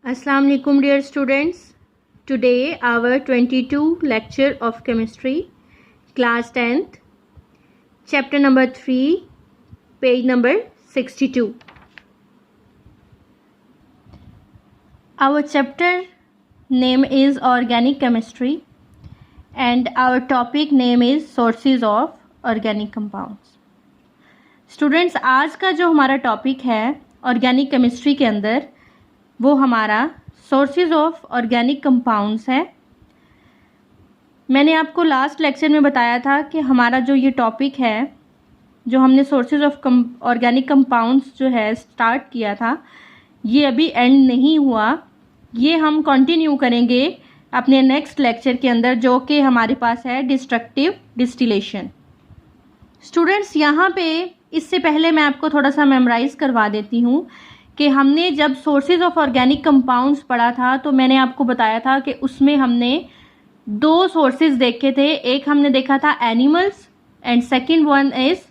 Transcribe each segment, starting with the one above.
Assalamu alaikum dear students. Today our 22 lecture of chemistry, class 10th, chapter number 3, page number 62. Our chapter name is organic chemistry and our topic name is sources of organic compounds. Students, आज का जो हमारा topic है organic chemistry के अंदर वो हमारा sources of organic compounds है। मैंने आपको लास्ट लेक्चर में बताया था कि हमारा जो ये टॉपिक है, जो हमने सोर्सेज ऑफ ऑर्गेनिक कंपाउंड्स जो है स्टार्ट किया था, ये अभी एंड नहीं हुआ। ये हम कंटिन्यू करेंगे अपने नेक्स्ट लेक्चर के अंदर, जो कि हमारे पास है डिस्ट्रक्टिव डिस्टिलेशन। स्टूडेंट्स, यहाँ पे इससे पहले मैं आपको थोड़ा सा मेमोराइज करवा देती हूँ कि हमने जब सोर्सेज ऑफ ऑर्गेनिक कंपाउंड्स पढ़ा था तो मैंने आपको बताया था कि उसमें हमने दो सोर्सेज देखे थे। एक हमने देखा था animals and second one is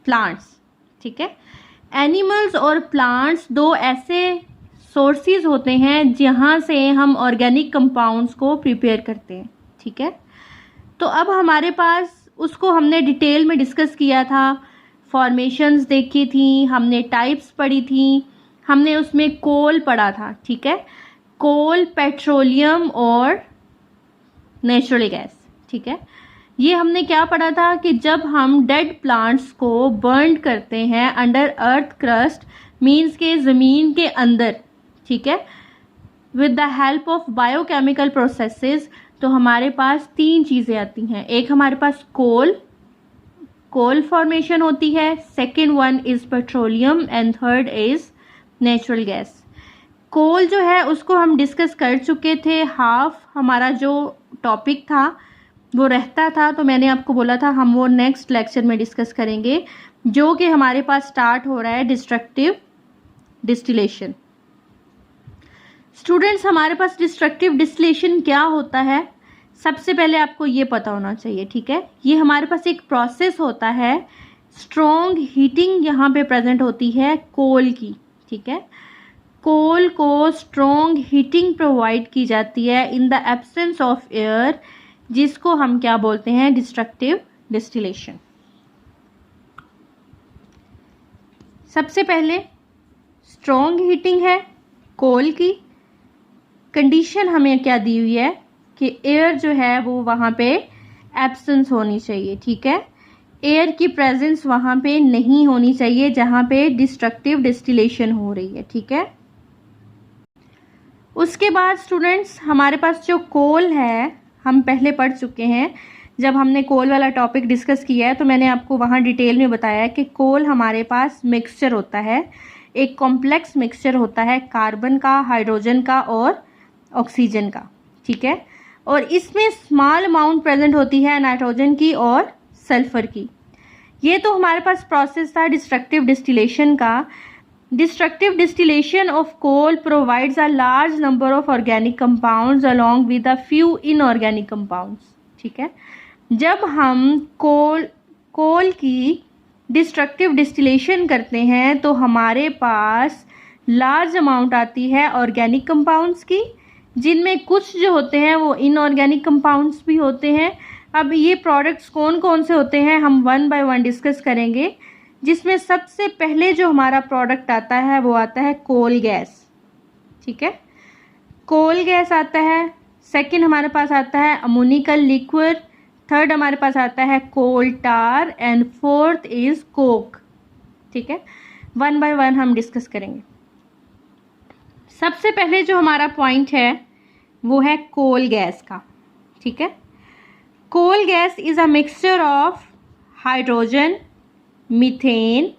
plants. ठीक है, एनिमल्स और प्लांट्स दो ऐसे सोर्सेज होते हैं जहाँ से हम ऑर्गेनिक कंपाउंड्स को प्रिपेयर करते हैं। ठीक है, तो अब हमारे पास उसको हमने डिटेल में डिस्कस किया था, फॉर्मेशंस देखी थी, हमने टाइप्स पढ़ी थी, हमने उसमें कोल पढ़ा था। ठीक है, कोल, पेट्रोलियम और नेचुरल गैस। ठीक है, ये हमने क्या पढ़ा था कि जब हम डेड प्लांट्स को बर्न करते हैं अंडर अर्थ क्रस्ट, मीन्स के ज़मीन के अंदर, ठीक है, with the help of biochemical processes, तो हमारे पास तीन चीज़ें आती हैं। एक हमारे पास कोल फॉर्मेशन होती है, second one is petroleum and third is natural gas. Coal जो है उसको हम डिस्कस कर चुके थे, हाफ हमारा जो टॉपिक था वो रहता था, तो मैंने आपको बोला था हम वो नेक्स्ट लेक्चर में डिस्कस करेंगे, जो कि हमारे पास स्टार्ट हो रहा है डिस्ट्रक्टिव डिस्टिलेशन। स्टूडेंट्स, हमारे पास डिस्ट्रक्टिव डिस्टिलेशन क्या होता है, सबसे पहले आपको ये पता होना चाहिए। ठीक है, ये हमारे पास एक प्रोसेस होता है, स्ट्रॉन्ग हीटिंग यहाँ पे प्रेजेंट होती है कोल की। ठीक है, कोल को स्ट्रॉन्ग हीटिंग प्रोवाइड की जाती है in the absence of air, जिसको हम क्या बोलते हैं, डिस्ट्रक्टिव डिस्टिलेशन। सबसे पहले स्ट्रॉन्ग हीटिंग है कोल की, कंडीशन हमें क्या दी हुई है कि एयर जो है वो वहाँ पे एब्सेंस होनी चाहिए। ठीक है, एयर की प्रेजेंस वहाँ पे नहीं होनी चाहिए जहाँ पे डिस्ट्रक्टिव डिस्टिलेशन हो रही है। ठीक है, उसके बाद स्टूडेंट्स हमारे पास जो कोल है, हम पहले पढ़ चुके हैं, जब हमने कोल वाला टॉपिक डिस्कस किया है तो मैंने आपको वहाँ डिटेल में बताया कि कोल हमारे पास मिक्सचर होता है, एक कॉम्प्लेक्स मिक्सचर होता है कार्बन का, हाइड्रोजन का और ऑक्सीजन का। ठीक है, और इसमें स्मॉल अमाउंट प्रेजेंट होती है नाइट्रोजन की और सल्फर की। ये तो हमारे पास प्रोसेस था डिस्ट्रक्टिव डिस्टिलेशन का। Destructive distillation of coal provides a large number of organic compounds along with a few inorganic compounds. ठीक है, जब हम कोल की डिस्ट्रक्टिव डिस्टिलेशन करते हैं तो हमारे पास लार्ज अमाउंट आती है ऑर्गेनिक कंपाउंड्स की, जिनमें कुछ जो होते हैं वो इनऑर्गेनिक कंपाउंड्स भी होते हैं। अब ये प्रोडक्ट्स कौन कौन से होते हैं हम वन बाय वन डिस्कस करेंगे, जिसमें सबसे पहले जो हमारा प्रोडक्ट आता है वो आता है कोल गैस। ठीक है, कोल गैस आता है, सेकंड हमारे पास आता है अमोनिकल लिक्विड, थर्ड हमारे पास आता है कोल टार एंड फोर्थ इज कोक। ठीक है, वन बाय वन हम डिस्कस करेंगे। सबसे पहले जो हमारा पॉइंट है वो है कोल गैस का। ठीक है, coal gas is a mixture of hydrogen, methane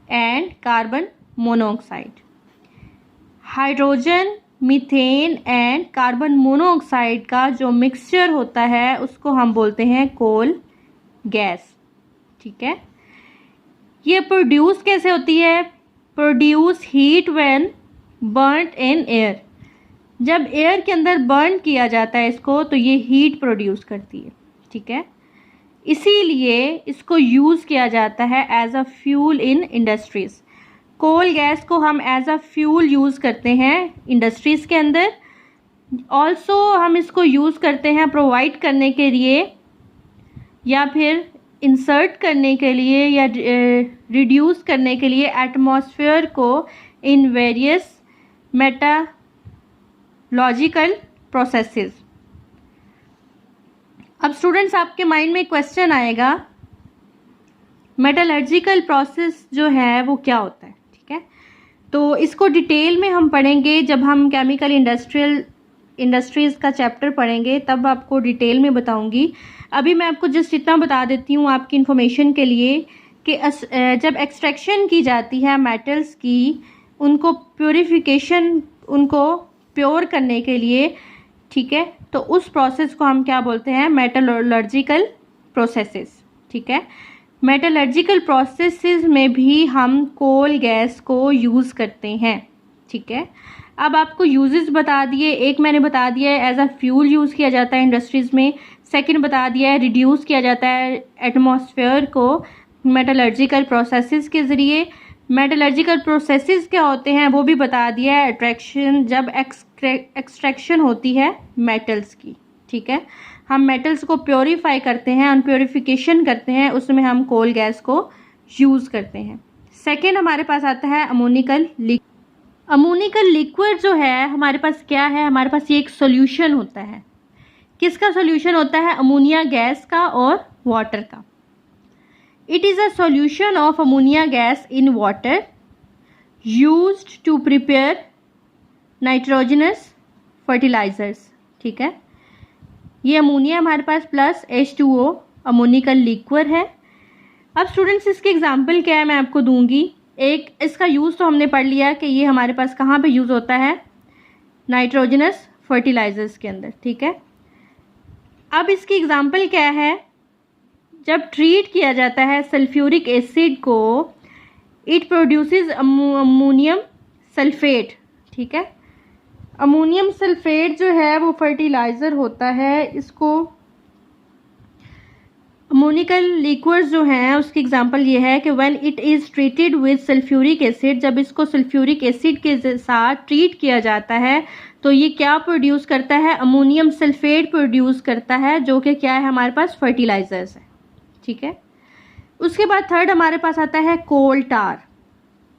and carbon monoxide. Hydrogen, methane and carbon monoxide का जो मिक्सचर होता है उसको हम बोलते हैं कोल गैस। ठीक है, ये प्रोड्यूस कैसे होती है, produce heat when burned in air. जब एयर के अंदर बर्न किया जाता है इसको तो ये हीट प्रोड्यूस करती है। ठीक है, इसीलिए इसको यूज़ किया जाता है as a fuel in industries. Coal gas को हम एज अ फ्यूल यूज़ करते हैं इंडस्ट्रीज़ के अंदर। ऑल्सो हम इसको यूज़ करते हैं प्रोवाइड करने के लिए या फिर इंसर्ट करने के लिए या रिड्यूस करने के लिए एटमॉस्फेयर को इन वेरियस मेटालॉजिकल प्रोसेसेस। अब स्टूडेंट्स, आपके माइंड में क्वेश्चन आएगा, मेटलर्जिकल प्रोसेस जो है वो क्या होता है, ठीक है। तो इसको डिटेल में हम पढ़ेंगे जब हम केमिकल इंडस्ट्रीज़ का चैप्टर पढ़ेंगे, तब आपको डिटेल में बताऊंगी। अभी मैं आपको जस्ट इतना बता देती हूँ आपकी इन्फॉर्मेशन के लिए कि जब एक्सट्रैक्शन की जाती है मेटल्स की, उनको प्योर करने के लिए, ठीक है, तो उस प्रोसेस को हम क्या बोलते हैं, मेटलर्जिकल प्रोसेसेस, ठीक है। मेटलर्जिकल प्रोसेसेस में भी हम कोल गैस को यूज़ करते हैं, ठीक है। अब आपको यूजेस बता दिए, एक मैंने बता दिया है एज अ फ्यूल यूज़ किया जाता है इंडस्ट्रीज़ में, सेकंड बता दिया है रिड्यूस किया जाता है एटमॉस्फेयर को मेटलर्जिकल प्रोसेसेस के ज़रिए। मेटलर्जिकल प्रोसेसेस क्या होते हैं वो भी बता दिया है, अट्रैक्शन जब एक्सट्रैक्शन होती है मेटल्स की, ठीक है। हम मेटल्स को प्योरीफाई करते हैं, अनप्योरीफिकेशन करते हैं, उसमें हम कोल गैस को यूज़ करते हैं। सेकेंड हमारे पास आता है अमोनिकल लिक्विड जो है हमारे पास क्या है, हमारे पास ये एक सॉल्यूशन होता है। किसका सॉल्यूशन होता है, अमोनिया गैस का और वाटर का। It is a solution of ammonia gas in water used to prepare nitrogenous fertilizers, ठीक है। ये अमोनिया हमारे पास प्लस H2O अमोनिकल लिक्विड है। अब स्टूडेंट्स, इसके एग्जाम्पल क्या है मैं आपको दूंगी। एक इसका यूज़ तो हमने पढ़ लिया कि ये हमारे पास कहाँ पे यूज़ होता है, नाइट्रोजनस फर्टिलाइजर्स के अंदर, ठीक है। अब इसकी एग्जांपल क्या है, जब ट्रीट किया जाता है सल्फ्यूरिक एसिड को, इट प्रोड्यूसेस अमोनियम सल्फेट, ठीक है। अमोनियम सल्फेट जो है वो फर्टिलाइज़र होता है। इसको अमोनिकल लिक्विड्स जो हैं उसकी एग्जांपल ये है कि when it is treated with sulphuric acid, जब इसको सल्फ्यूरिक एसिड के साथ ट्रीट किया जाता है तो ये क्या प्रोड्यूस करता है, अमोनियम सल्फेट प्रोड्यूस करता है, जो कि क्या है हमारे पास फर्टिलाइजर्स है, ठीक है। उसके बाद थर्ड हमारे पास आता है कोल टार।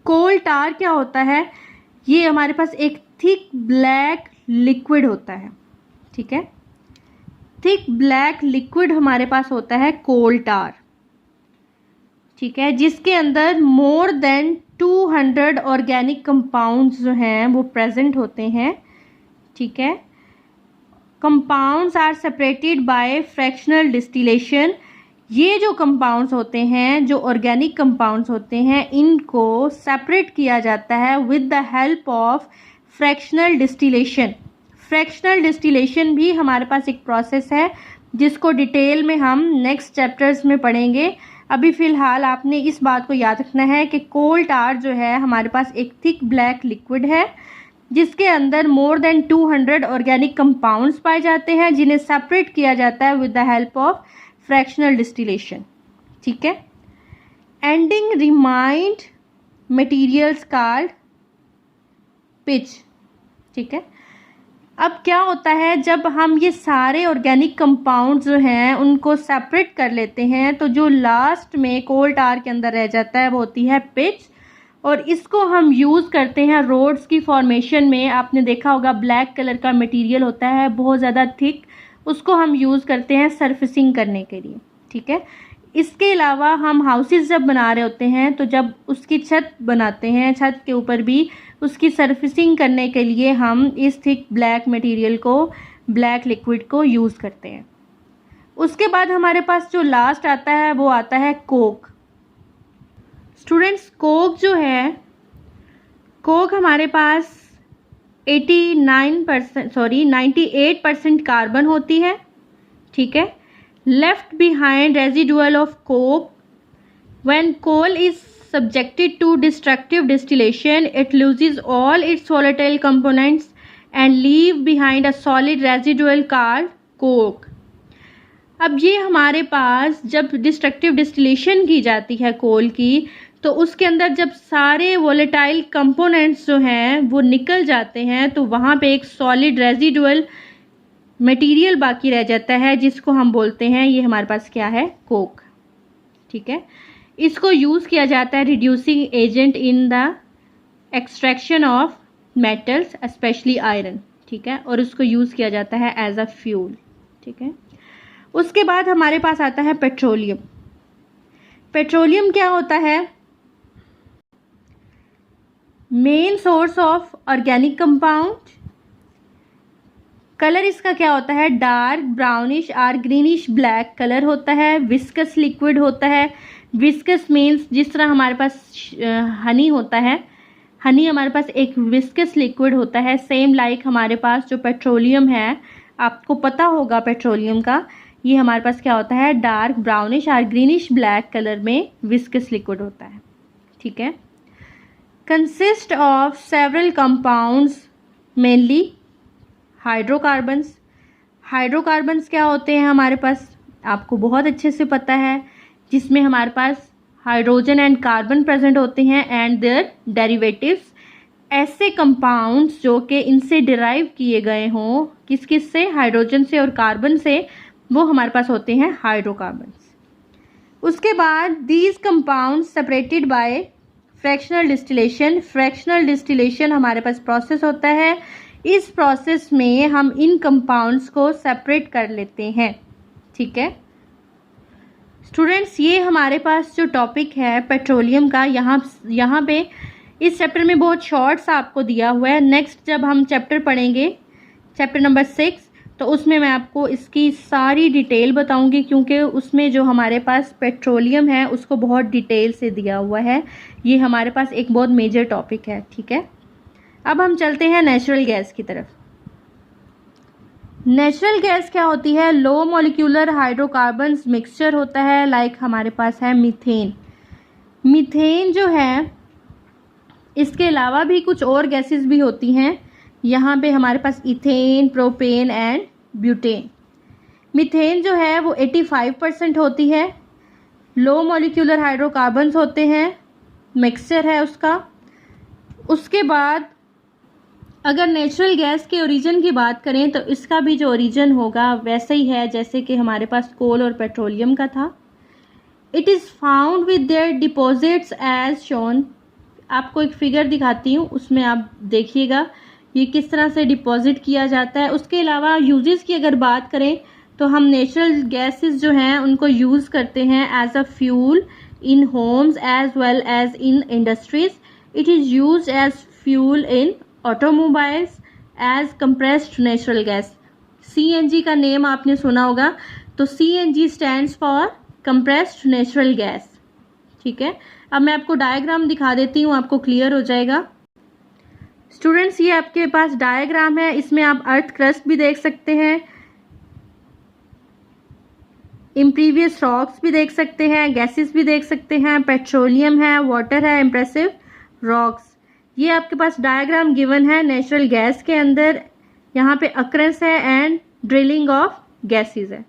कोल टार क्या होता है, ये हमारे पास एक थिक ब्लैक लिक्विड होता है, ठीक है। थिक ब्लैक लिक्विड हमारे पास होता है कोल टार, ठीक है, जिसके अंदर मोर देन 200 ऑर्गेनिक कंपाउंड्स जो हैं वो प्रेजेंट होते हैं, ठीक है। Compounds are separated by fractional distillation. ये जो कंपाउंड्स होते हैं, जो ऑर्गेनिक कंपाउंड्स होते हैं, इनको सेपरेट किया जाता है with the help of fractional distillation. Fractional distillation भी हमारे पास एक प्रोसेस है जिसको डिटेल में हम नेक्स्ट चैप्टर्स में पढ़ेंगे। अभी फ़िलहाल आपने इस बात को याद रखना है कि कोल टार जो है हमारे पास एक थिक ब्लैक लिक्विड है जिसके अंदर मोर देन 200 ऑर्गेनिक कंपाउंड्स पाए जाते हैं, जिन्हें सेपरेट किया जाता है with the help of fractional distillation, ठीक है। Ending remind materials called pitch, ठीक है। अब क्या होता है, जब हम ये सारे ऑर्गेनिक कंपाउंड्स जो हैं उनको सेपरेट कर लेते हैं तो जो लास्ट में कोल टार के अंदर रह जाता है वो होती है पिच, और इसको हम यूज़ करते हैं रोड्स की फॉर्मेशन में। आपने देखा होगा ब्लैक कलर का मटेरियल होता है बहुत ज़्यादा थिक, उसको हम यूज़ करते हैं सरफेसिंग करने के लिए, ठीक है। इसके अलावा हम हाउसेस जब बना रहे होते हैं तो जब उसकी छत बनाते हैं, छत के ऊपर भी उसकी सरफेसिंग करने के लिए हम इस थिक ब्लैक मटेरियल को, ब्लैक लिक्विड को यूज़ करते हैं। उसके बाद हमारे पास जो लास्ट आता है वो आता है कोक। स्टूडेंट्स, कोक जो है, कोक हमारे पास 98% कार्बन होती है, ठीक है। Left behind residual of coke when coal is subjected to destructive distillation, it loses all its volatile components and leave behind a solid residual called coke. अब ये हमारे पास जब डिस्ट्रक्टिव डिस्टिलेशन की जाती है कोल की, तो उसके अंदर जब सारे वोलेटाइल कंपोनेंट्स जो हैं वो निकल जाते हैं तो वहाँ पे एक सॉलिड रेजिडुअल मटेरियल बाकी रह जाता है, जिसको हम बोलते हैं, ये हमारे पास क्या है, कोक। ठीक है, इसको यूज़ किया जाता है reducing agent in the extraction of metals specially iron. ठीक है, और उसको यूज़ किया जाता है एज अ फ्यूल। ठीक है, उसके बाद हमारे पास आता है पेट्रोलियम। पेट्रोलियम क्या होता है, main source of organic compound. Colour इसका क्या होता है, डार्क ब्राउनिश और ग्रीनिश ब्लैक कलर होता है। विस्कस लिक्विड होता है। विस्कस मीन्स जिस तरह हमारे पास हनी होता है, हनी हमारे पास एक विस्कस लिक्विड होता है, सेम लाइक हमारे पास जो पेट्रोलियम है, आपको पता होगा पेट्रोलियम का, ये हमारे पास क्या होता है, डार्क ब्राउनिश और ग्रीनिश ब्लैक कलर में विस्कस लिक्विड होता है। ठीक है, consist of several compounds mainly hydrocarbons. Hydrocarbons क्या होते हैं हमारे पास, आपको बहुत अच्छे से पता है, जिसमें हमारे पास हाइड्रोजन एंड कार्बन प्रेजेंट होते हैं एंड देयर डेरिवेटिव्स। ऐसे कंपाउंड्स जो कि इनसे डिराइव किए गए हों, किस किस से, हाइड्रोजन से और कार्बन से, वो हमारे पास होते हैं हाइड्रोकार्बन्स। उसके बाद these compounds separated by fractional distillation. Fractional distillation हमारे पास प्रोसेस होता है, इस प्रोसेस में हम इन कंपाउंड्स को सेपरेट कर लेते हैं। ठीक है स्टूडेंट्स, ये हमारे पास जो टॉपिक है पेट्रोलियम का, यहाँ पे इस चैप्टर में बहुत शॉर्ट सा आपको दिया हुआ है। नेक्स्ट जब हम चैप्टर पढ़ेंगे, चैप्टर नंबर 6, तो उसमें मैं आपको इसकी सारी डिटेल बताऊंगी, क्योंकि उसमें जो हमारे पास पेट्रोलियम है उसको बहुत डिटेल से दिया हुआ है। ये हमारे पास एक बहुत मेजर टॉपिक है। ठीक है, अब हम चलते हैं नेचुरल गैस की तरफ। नेचुरल गैस क्या होती है, लो मॉलिक्यूलर हाइड्रोकार्बन्स मिक्सचर होता है, लाइक हमारे पास है मीथेन। मीथेन जो है, इसके अलावा भी कुछ और गैसेस भी होती हैं। यहाँ पे हमारे पास ethane, propane and butane. Methane जो है वो 85% होती है। लो मॉलिक्यूलर हाइड्रोकार्बन्स होते हैं, मिक्सचर है उसका। उसके बाद अगर नेचुरल गैस के ओरिजिन की बात करें तो इसका भी जो ओरिजिन होगा वैसे ही है जैसे कि हमारे पास कोल और पेट्रोलियम का था। It is found with their deposits as shown. आपको एक फिगर दिखाती हूँ, उसमें आप देखिएगा ये किस तरह से डिपॉजिट किया जाता है। उसके अलावा यूजेस की अगर बात करें तो हम नेचुरल गैसेस जो हैं उनको यूज़ करते हैं as a fuel in homes as well as in industries. It is used as fuel in automobiles as compressed natural gas. CNG का नेम आपने सुना होगा, तो CNG stands for compressed natural gas. ठीक है, अब मैं आपको डायग्राम दिखा देती हूँ, आपको क्लियर हो जाएगा। स्टूडेंट्स, ये आपके पास डायग्राम है, इसमें आप अर्थ क्रस्ट भी देख सकते हैं, इम्प्रीवियस रॉक्स भी देख सकते हैं, गैसेस भी देख सकते हैं, पेट्रोलियम है, वाटर है, इम्प्रेसिव रॉक्स। ये आपके पास डायग्राम गिवन है नेचुरल गैस के अंदर। यहाँ पे अक्रेंस है एंड ड्रिलिंग ऑफ गैसेस है।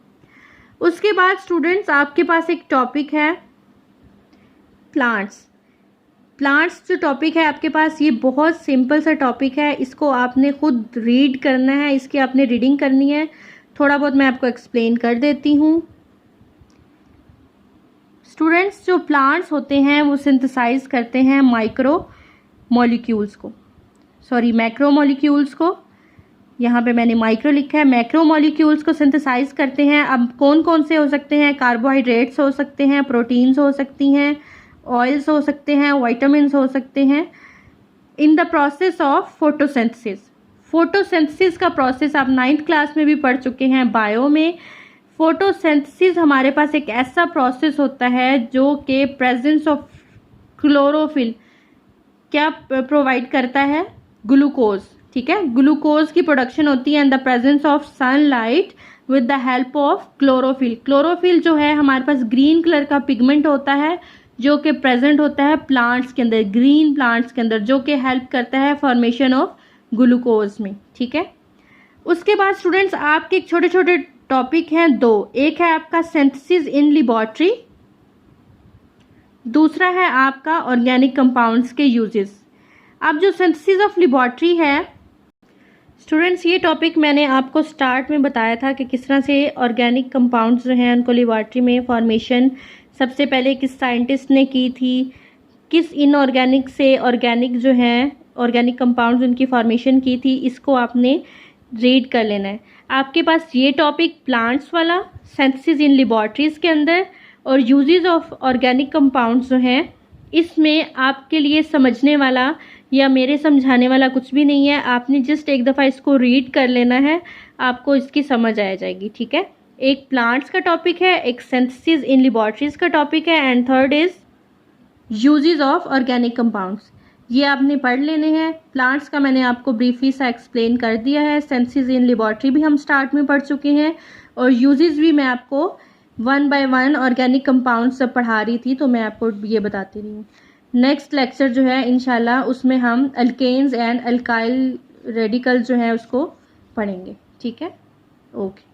उसके बाद स्टूडेंट्स आपके पास एक टॉपिक है प्लांट्स। प्लांट्स जो टॉपिक है आपके पास, ये बहुत सिंपल सा टॉपिक है, इसको आपने खुद रीड करना है, इसकी आपने रीडिंग करनी है। थोड़ा बहुत मैं आपको एक्सप्लेन कर देती हूँ। स्टूडेंट्स, जो प्लांट्स होते हैं वो सिंथेसाइज करते हैं मैक्रो मॉलिक्यूल्स को। यहाँ पे मैंने माइक्रो लिखा है, मैक्रो मॉलिक्यूल्स को सिंथेसाइज करते हैं। अब कौन कौन से हो सकते हैं, कार्बोहाइड्रेट्स हो सकते हैं, प्रोटीन्स हो सकती हैं, ऑयल्स हो सकते हैं, विटामिन्स हो सकते हैं। In the process of photosynthesis. Photosynthesis का प्रोसेस आप 9th क्लास में भी पढ़ चुके हैं बायो में। फोटोसिंथेसिस हमारे पास एक ऐसा प्रोसेस होता है जो कि प्रेजेंस ऑफ क्लोरोफिल क्या प्रोवाइड करता है, ग्लूकोज। ठीक है, ग्लूकोज की प्रोडक्शन होती है in the presence of sunlight with the help of chlorophyll. Chlorophyll जो है हमारे पास ग्रीन कलर का पिगमेंट होता है जो कि प्रेजेंट होता है प्लांट्स के अंदर, ग्रीन प्लांट्स के अंदर, जो कि हेल्प करता है फॉर्मेशन ऑफ ग्लूकोज में। ठीक है, उसके बाद स्टूडेंट्स आपके एक छोटे छोटे टॉपिक हैं दो। एक है आपका सिंथेसिस इन लेबोरेटरी, दूसरा है आपका ऑर्गेनिक कंपाउंड्स के यूजेस। अब जो सिंथेसिस ऑफ लेबोरेटरी है स्टूडेंट्स, ये टॉपिक मैंने आपको स्टार्ट में बताया था कि किस तरह से ऑर्गेनिक कंपाउंड्स जो हैं उनको लेबोरेटरी में फॉर्मेशन सबसे पहले किस साइंटिस्ट ने की थी, किस इनऑर्गेनिक से ऑर्गेनिक जो हैं ऑर्गेनिक कंपाउंड्स उनकी फॉर्मेशन की थी, इसको आपने रीड कर लेना है। आपके पास ये टॉपिक प्लांट्स वाला सिंथेसिस इन लेबोरेटरीज के अंदर और यूजेस ऑफ ऑर्गेनिक कंपाउंड्स जो हैं, इसमें आपके लिए समझने वाला या मेरे समझाने वाला कुछ भी नहीं है। आपने जस्ट एक दफ़ा इसको रीड कर लेना है, आपको इसकी समझ आ जाएगी। ठीक है, एक प्लांट्स का टॉपिक है, एक सिंथेसिस इन लेबोरेटरीज का टॉपिक है, and third is uses of organic compounds. ये आपने पढ़ लेने हैं। प्लांट्स का मैंने आपको ब्रीफली सा एक्सप्लेन कर दिया है। सिंथेसिस इन लेबोरेटरी भी हम स्टार्ट में पढ़ चुके हैं और यूजेस भी मैं आपको 1 बाय 1 ऑर्गेनिक कंपाउंड सब पढ़ा रही थी, तो मैं आपको ये बताती रही हूँ। नेक्स्ट लेक्चर जो है इंशाल्लाह उसमें हम अल्केन्स एंड अल्काइल रेडिकल जो है उसको पढ़ेंगे। ठीक है, ओके।